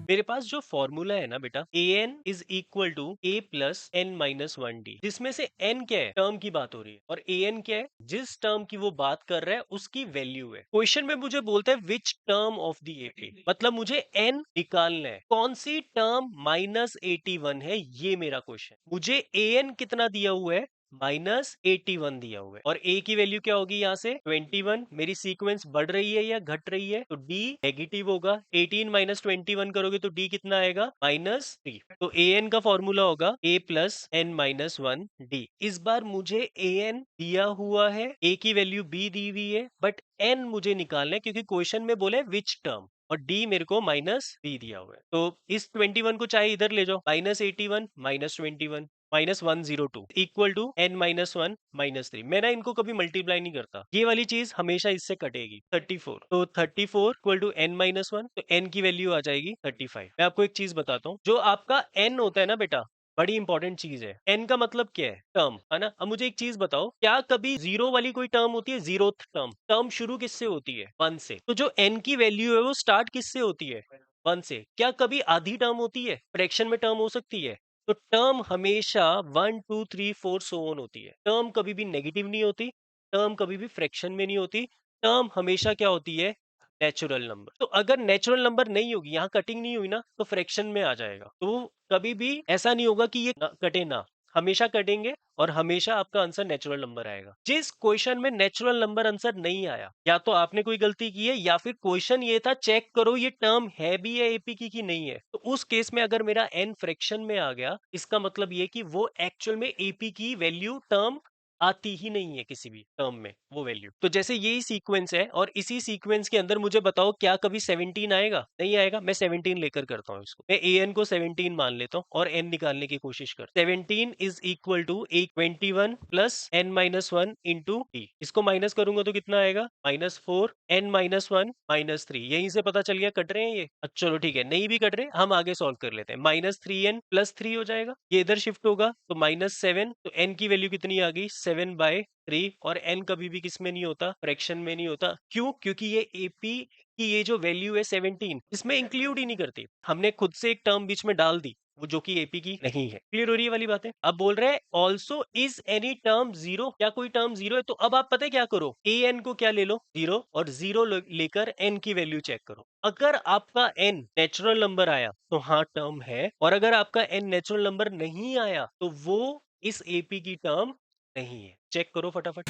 मेरे पास जो फॉर्मूला है ना बेटा, an is equal to a plus N minus one D, जिसमें से n क्या है, टर्म की बात हो रही है, और an क्या है, जिस टर्म की वो बात कर रहा है उसकी वैल्यू है। क्वेश्चन में मुझे बोलता है which term of the AP, मतलब मुझे n निकालना है, कौन सी टर्म -81 है, ये मेरा क्वेश्चन। मुझे an कितना दिया हुआ है, -81 दिया हुआ है, और a की वैल्यू क्या होगी यहाँ से 21। मेरी सीक्वेंस बढ़ रही है या घट रही है, तो d नेगेटिव होगा। 18 माइनस 21 करोगे तो d कितना आएगा, -3। तो an का फॉर्मूला होगा a plus N minus one D. इस बार मुझे an दिया हुआ है, a की वैल्यू b दी हुई है, बट n मुझे निकालना है क्योंकि क्वेश्चन में बोले विच टर्म, और d मेरे को -3 दिया हुआ है। तो इस 21 को चाहे इधर ले जाओ, -81 -21 -102 इक्वल टू n -1 -3। मैं ना इनको कभी मल्टीप्लाई नहीं करता, ये वाली चीज हमेशा इससे कटेगी। 34, तो 34 इक्वल टू n -1, तो n की वैल्यू आ जाएगी 35। मैं आपको एक चीज बताता हूँ, जो आपका n होता है ना बेटा, बड़ी इंपॉर्टेंट चीज है। n का मतलब क्या है, टर्म, है ना। अब मुझे एक चीज बताओ, क्या कभी जीरो वाली कोई टर्म होती है, जीरोथ टर्म? टर्म शुरू किससे होती है, 1 से। तो जो n की वैल्यू है वो स्टार्ट किससे होती है, 1 से। क्या कभी आधी टर्म होती है, फ्रैक्शन में टर्म हो सकती है? तो टर्म हमेशा 1 2 3 4 सो ऑन होती है। टर्म कभी भी नेगेटिव नहीं होती, टर्म कभी भी फ्रैक्शन में नहीं होती, टर्म हमेशा क्या होती है, नेचुरल नंबर। तो अगर नेचुरल नंबर नहीं होगी, यहाँ कटिंग नहीं हुई ना, तो फ्रैक्शन में आ जाएगा। तो कभी भी ऐसा नहीं होगा कि ये कटे ना, हमेशा कटेंगे, और हमेशा आपका आंसर नेचुरल नंबर आएगा। जिस क्वेश्चन में नेचुरल नंबर आंसर नहीं आया, या तो आपने कोई गलती की है, या फिर क्वेश्चन ये था चेक करो ये टर्म है भी है एपी की कि नहीं है। तो उस केस में अगर मेरा n फ्रैक्शन में आ गया, इसका मतलब ये कि वो एक्चुअल में एपी की वैल्यू टर्म आती ही नहीं है किसी भी टर्म में वो वैल्यू। तो जैसे यही सीक्वेंस है, और इसी सीक्वेंस के अंदर मुझे बताओ क्या कभी 17 आएगा, नहीं आएगा। मैं 17 लेकर करता हूँ इसको, मैं an को 17 मान लेता हूँ और n निकालने की कोशिश कर। 17 is equal to 21 plus n minus one into T. इसको माइनस करूंगा तो कितना आएगा, -4 n माइनस वन -3। यहीं से पता चल गया कट रहे हैं ये। अच्छा चलो ठीक है, नहीं भी कट रहे, हम आगे सॉल्व कर लेते हैं। -3n प्लस 3 हो जाएगा, ये इधर शिफ्ट होगा तो -7। तो n की वैल्यू कितनी आ गई, 7/3। और n कभी भी किस में नहीं होता, फ्रैक्शन में नहीं होता। क्यों? क्योंकि ये एपी की ये जो वैल्यू है 17, इसमें इंक्लूड ही नहीं करती, हमने खुद से एक टर्म बीच में डाल दी, वो जो कि एपी की नहीं है। क्लियर हो रही है वाली बातें? अब बोल रहे हैं also is any term zero, क्या कोई टर्म जीरो है? तो अब आप पता है क्या करो, ए एन को क्या ले लो, जीरो, और जीरो लेकर एन की वैल्यू चेक करो। अगर आपका एन नेचुरल नंबर आया तो हाँ टर्म है, और अगर आपका एन नेचुरल नंबर नहीं आया तो वो इस एपी की टर्म नहीं है। चेक करो फटाफट।